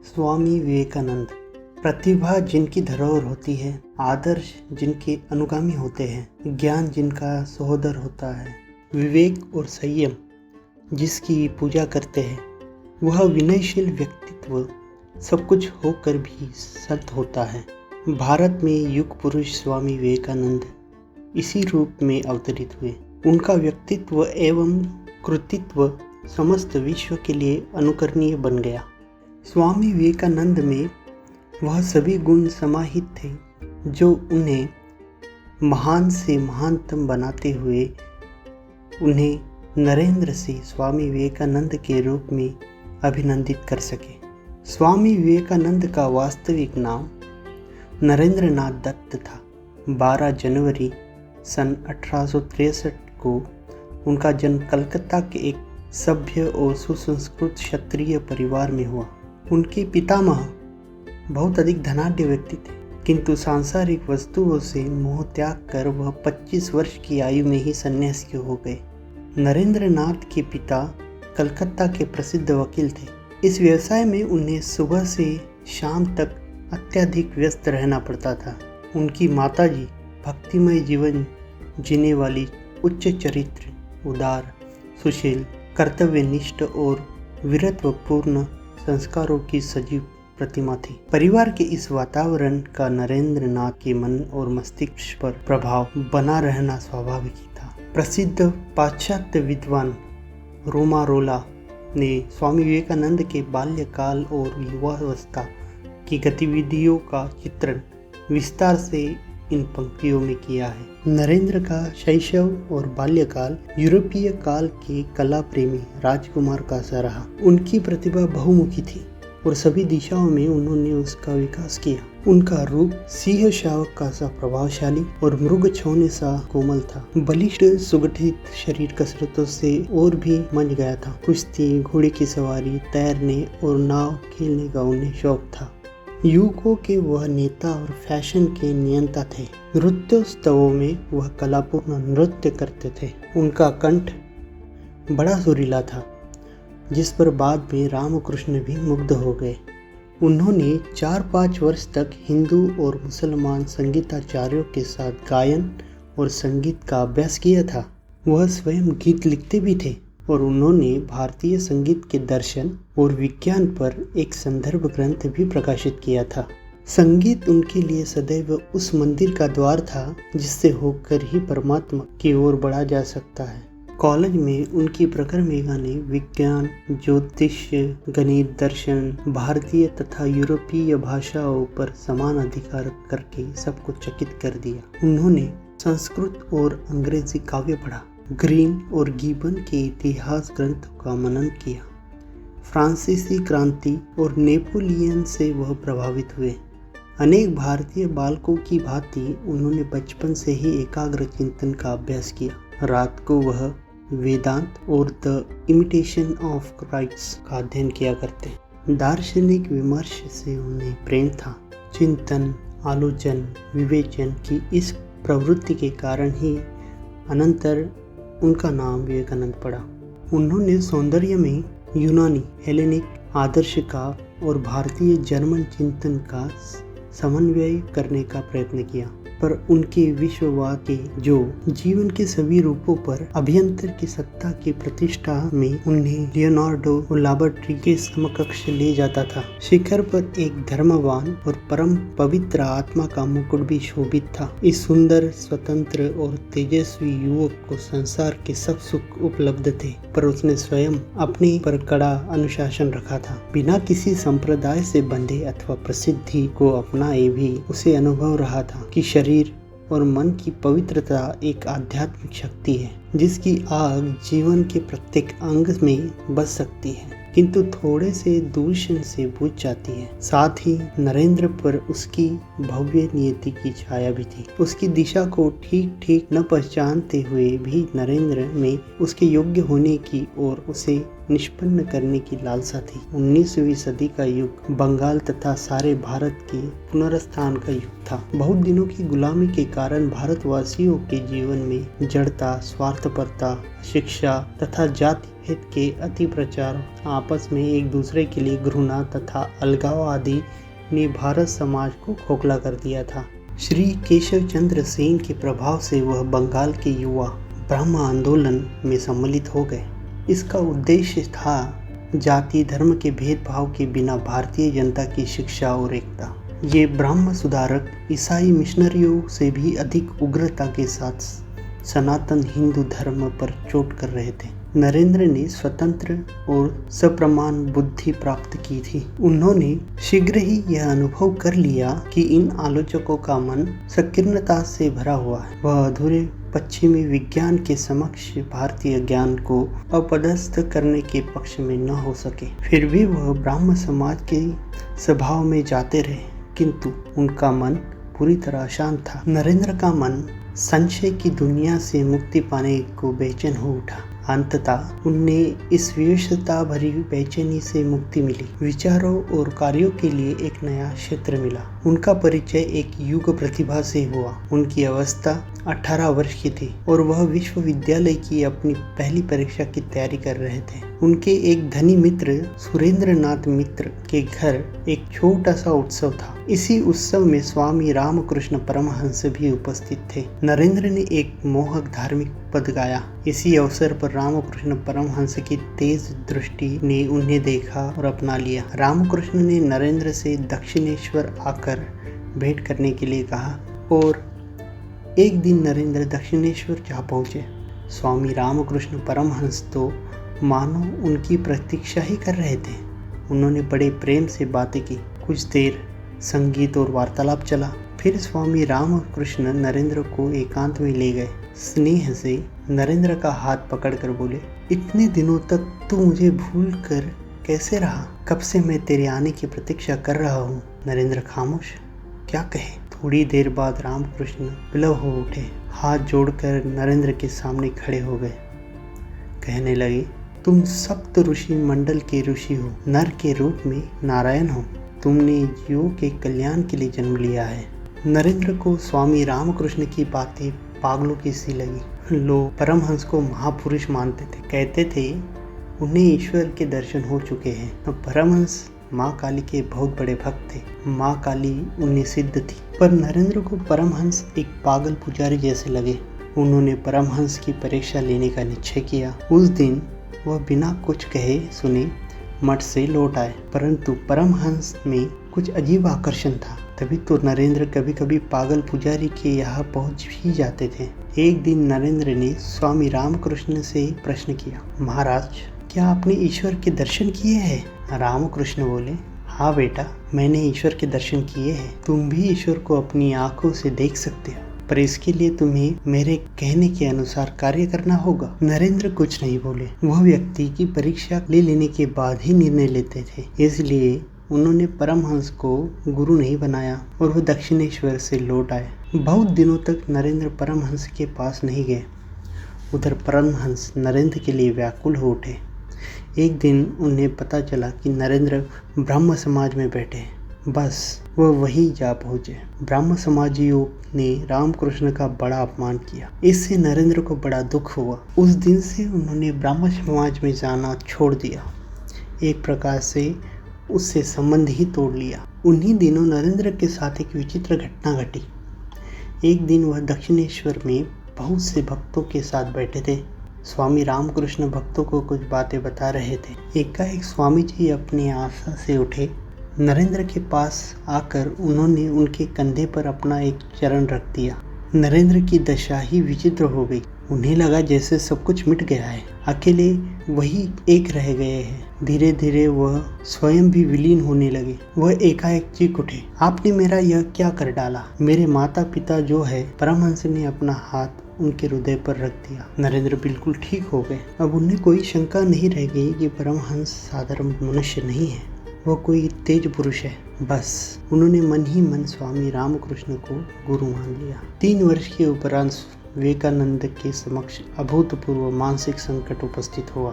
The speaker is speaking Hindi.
स्वामी विवेकानंद। प्रतिभा जिनकी धरोहर होती है, आदर्श जिनके अनुगामी होते हैं, ज्ञान जिनका सहोदर होता है, विवेक और संयम जिसकी पूजा करते हैं, वह विनयशील व्यक्तित्व सब कुछ होकर भी संत होता है। भारत में युग पुरुष स्वामी विवेकानंद इसी रूप में अवतरित हुए। उनका व्यक्तित्व एवं कृतित्व समस्त विश्व के लिए अनुकरणीय बन गया। स्वामी विवेकानंद में वह सभी गुण समाहित थे जो उन्हें महान से महानतम बनाते हुए उन्हें नरेंद्र से स्वामी विवेकानंद के रूप में अभिनंदित कर सके। स्वामी विवेकानंद का वास्तविक नाम नरेंद्र नाथ दत्त था। 12 जनवरी सन 1863 को उनका जन्म कलकत्ता के एक सभ्य और सुसंस्कृत क्षत्रिय परिवार में हुआ। उनके पितामह बहुत अधिक धनाढ्य व्यक्ति थे, किंतु सांसारिक वस्तुओं से मोह त्याग कर वह 25 वर्ष की आयु में ही सन्यासी हो गए। नरेंद्र नाथ के पिता कलकत्ता के प्रसिद्ध वकील थे। इस व्यवसाय में उन्हें सुबह से शाम तक अत्यधिक व्यस्त रहना पड़ता था। उनकी माताजी भक्तिमय जीवन जीने वाली, उच्च चरित्र, उदार, सुशील, कर्तव्यनिष्ठ और वीरत्वपूर्ण संस्कारों की सजीव प्रतिमा थी। परिवार के इस वातावरण का नरेंद्र नाथ के मन और मस्तिष्क पर प्रभाव बना रहना स्वाभाविक ही था। प्रसिद्ध पाश्चात्य विद्वान रोमारोला ने स्वामी विवेकानंद के बाल्यकाल और युवावस्था की गतिविधियों का चित्रण विस्तार से इन पंक्तियों में किया है। नरेंद्र का शैशव और बाल्यकाल यूरोपीय काल के कला प्रेमी राजकुमार का सा रहा। उनकी प्रतिभा बहुमुखी थी और सभी दिशाओं में उन्होंने उसका विकास किया। उनका रूप सिंह शावक का सा प्रभावशाली और मृग छौने सा कोमल था। बलिष्ठ सुगठित शरीर कसरतों से और भी मंच गया था। कुश्ती, घोड़े की सवारी, तैरने और नाव खेलने का उन्हें शौक था। युवकों के वह नेता और फैशन के नियंता थे। नृत्योत्सवों में वह कलापूर्ण नृत्य करते थे। उनका कंठ बड़ा सुरीला था, जिस पर बाद में रामकृष्ण भी मुग्ध हो गए। उन्होंने 4-5 वर्ष तक हिंदू और मुसलमान संगीताचार्यों के साथ गायन और संगीत का अभ्यास किया था। वह स्वयं गीत लिखते भी थे और उन्होंने भारतीय संगीत के दर्शन और विज्ञान पर एक संदर्भ ग्रंथ भी प्रकाशित किया था। संगीत उनके लिए सदैव उस मंदिर का द्वार था जिससे होकर ही परमात्मा की ओर बढ़ा जा सकता है। कॉलेज में उनकी प्रखर मेधा ने विज्ञान, ज्योतिष, गणित, दर्शन, भारतीय तथा यूरोपीय भाषाओं पर समान अधिकार करके सबको चकित कर दिया। उन्होंने संस्कृत और अंग्रेजी काव्य पढ़ा। ग्रीन और गिबन के इतिहास ग्रंथों का मनन किया। फ्रांसीसी क्रांति और नेपोलियन से वह प्रभावित हुए। अनेक भारतीय बालकों की भांति उन्होंने बचपन से ही एकाग्र चिंतन का अभ्यास किया। रात को वह वेदांत और द इमिटेशन ऑफ क्राइस्ट का अध्ययन किया करते। दार्शनिक विमर्श से उन्हें प्रेम था। चिंतन, आलोचन, विवेचन की इस प्रवृत्ति के कारण ही अनंतर उनका नाम विवेकानंद पड़ा। उन्होंने सौंदर्य में यूनानी, हेलेनिक आदर्श का और भारतीय जर्मन चिंतन का समन्वय करने का प्रयत्न किया, पर उनके विश्ववाद के जो जीवन के सभी रूपों पर अभियंतर की सत्ता की प्रतिष्ठा में उन्हें लियोनार्डो और लाबर्टी के समकक्ष ले जाता था। शिखर पर एक धर्मवान और परम पवित्र आत्मा का मुकुट भी शोभित था। इस सुंदर, स्वतंत्र और तेजस्वी युवक को संसार के सब सुख उपलब्ध थे, पर उसने स्वयं अपने पर कड़ा अनुशासन रखा था। बिना किसी संप्रदाय से बंधे अथवा प्रसिद्धि को अपनाए भी उसे अनुभव रहा था कि शरीर और मन की पवित्रता एक आध्यात्मिक शक्ति है जिसकी आग जीवन के प्रत्येक अंग में बस सकती है, किंतु थोड़े से दूषण से बुझ जाती है। साथ ही नरेंद्र पर उसकी भव्य नियति की छाया भी थी। उसकी दिशा को ठीक ठीक न पहचानते हुए भी नरेंद्र में उसके योग्य होने की और उसे निष्पन्न करने की लालसा थी। 19वीं सदी का युग बंगाल तथा सारे भारत के पुनरुत्थान का युग था। बहुत दिनों की गुलामी के कारण भारतवासियों के जीवन में जड़ता, स्वार्थपरता, शिक्षा तथा जाति मतभेद के अति प्रचार, आपस में एक दूसरे के लिए घृणा तथा अलगाव आदि ने भारत समाज को खोखला कर दिया था। श्री केशव चंद्र सेन के प्रभाव से वह बंगाल के युवा ब्रह्म आंदोलन में सम्मिलित हो गए। इसका उद्देश्य था जाति धर्म के भेदभाव के बिना भारतीय जनता की शिक्षा और एकता। ये ब्राह्म सुधारक ईसाई मिशनरियों से भी अधिक उग्रता के साथ सनातन हिंदू धर्म पर चोट कर रहे थे। नरेंद्र ने स्वतंत्र और सप्रमाण बुद्धि प्राप्त की थी। उन्होंने शीघ्र ही यह अनुभव कर लिया कि इन आलोचकों का मन संकीर्णता से भरा हुआ है। वह अधूरे पश्चिमी विज्ञान के समक्ष भारतीय ज्ञान को अपदस्थ करने के पक्ष में न हो सके। फिर भी वह ब्राह्म समाज के सभाओं में जाते रहे, किंतु उनका मन पूरी तरह अशांत था। नरेंद्र का मन संशय की दुनिया से मुक्ति पाने को बेचैन हो उठा। अंततः उन्हें इस विवशता भरी बेचैनी से मुक्ति मिली। विचारों और कार्यों के लिए एक नया क्षेत्र मिला। उनका परिचय एक युग प्रतिभा से हुआ। उनकी अवस्था 18 वर्ष की थी और वह विश्वविद्यालय की अपनी पहली परीक्षा की तैयारी कर रहे थे। उनके एक धनी मित्र सुरेंद्र नाथ मित्र के घर एक छोटा सा उत्सव था। इसी उत्सव में स्वामी रामकृष्ण परमहंस भी उपस्थित थे। नरेंद्र ने एक मोहक धार्मिक पद गाया। इसी अवसर पर रामकृष्ण परमहंस की तेज दृष्टि ने उन्हें देखा और अपना लिया। रामकृष्ण ने नरेंद्र से दक्षिणेश्वर आकर भेंट करने के लिए कहा और एक दिन नरेंद्र दक्षिणेश्वर जा पहुंचे। स्वामी रामकृष्ण परमहंस तो मानो उनकी प्रतीक्षा ही कर रहे थे। उन्होंने बड़े प्रेम से बातें की। कुछ देर संगीत और वार्तालाप चला। फिर स्वामी रामकृष्ण नरेंद्र को एकांत में ले गए। स्नेह से नरेंद्र का हाथ पकड़कर बोले, इतने दिनों तक तू मुझे भूल कर कैसे रहा? कब से मैं तेरे आने की प्रतीक्षा कर रहा हूँ। नरेंद्र खामोश, क्या कहे। थोड़ी देर बाद रामकृष्ण विलव हो उठे। हाथ जोड़कर नरेंद्र के सामने खड़े हो गए। कहने लगे, तुम सप्त ऋषि मंडल के ऋषि हो, नर के रूप में नारायण हो। तुमने जीवों के कल्याण के लिए जन्म लिया है। नरेंद्र को स्वामी रामकृष्ण की बातें पागलों की सी लगी। लोग परमहंस को महापुरुष मानते थे। कहते थे उन्हें ईश्वर के दर्शन हो चुके हैं। परमहंस माँ काली के बहुत बड़े भक्त थे। माँ काली उन्हें सिद्ध थी। पर नरेंद्र को परमहंस एक पागल पुजारी जैसे लगे। उन्होंने परमहंस की परीक्षा लेने का निश्चय किया। उस दिन वह बिना कुछ कहे सुने मठ से लौट आए। परंतु परमहंस में कुछ अजीब आकर्षण था। तभी तो नरेंद्र कभी कभी पागल पुजारी के यहाँ पहुँच ही जाते थे। एक दिन नरेंद्र ने स्वामी रामकृष्ण से प्रश्न किया, महाराज क्या आपने ईश्वर के दर्शन किए हैं? रामकृष्ण बोले, हाँ बेटा, मैंने ईश्वर के दर्शन किए हैं। तुम भी ईश्वर को अपनी आंखों से देख सकते हो, पर इसके लिए तुम्हें मेरे कहने के अनुसार कार्य करना होगा। नरेंद्र कुछ नहीं बोले। वह व्यक्ति की परीक्षा ले लेने के बाद ही निर्णय लेते थे, इसलिए उन्होंने परमहंस को गुरु नहीं बनाया और वह दक्षिणेश्वर से लौट आए। बहुत दिनों तक नरेंद्र परमहंस के पास नहीं गए। उधर परमहंस नरेंद्र के लिए व्याकुल हो उठे। एक दिन उन्हें पता चला कि नरेंद्र ब्राह्म समाज में बैठे। बस वह वहीं जा पहुँचे। ब्राह्म समाजियों ने रामकृष्ण का बड़ा अपमान किया। इससे नरेंद्र को बड़ा दुख हुआ। उस दिन से उन्होंने ब्राह्म समाज में जाना छोड़ दिया। एक प्रकार से उससे संबंध ही तोड़ लिया। उन्हीं दिनों नरेंद्र के साथ एक विचित्र घटना घटी। एक दिन वह दक्षिणेश्वर में बहुत से भक्तों के साथ बैठे थे। स्वामी रामकृष्ण भक्तों को कुछ बातें बता रहे थे। एकाएक स्वामी जी अपने आसन से उठे। नरेंद्र के पास आकर उन्होंने उनके कंधे पर अपना एक चरण रख दिया। नरेंद्र की दशा ही विचित्र हो गई। उन्हें लगा जैसे सब कुछ मिट गया है, अकेले वही एक रह गए हैं। धीरे धीरे वह स्वयं भी विलीन होने लगे। वह एकाएक चीख उठे, आपने मेरा यह क्या कर डाला? मेरे माता पिता जो है। परमहंस ने अपना हाथ उनके हृदय पर रख दिया। नरेंद्र बिल्कुल ठीक हो गए। अब उन्हें कोई शंका नहीं रह गई कि परमहंस साधारण मनुष्य नहीं है, वह कोई तेज पुरुष है। बस उन्होंने मन ही मन स्वामी रामकृष्ण को गुरु मान लिया। 3 वर्ष के उपरांत विवेकानंद के समक्ष अभूतपूर्व मानसिक संकट उपस्थित हुआ।